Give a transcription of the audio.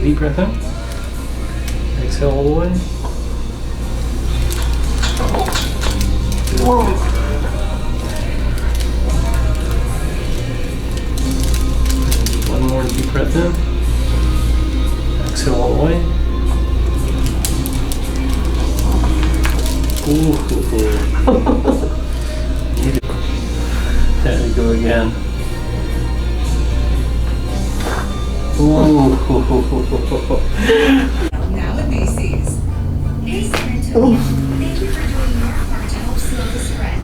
deep breath in. Exhale all the way. Good. One more deep breath in. Exhale all the way. Ooh. There we go again. Ooh. Now at Macy's. Hey, San Antonio. Thank you for doing your part to help seal this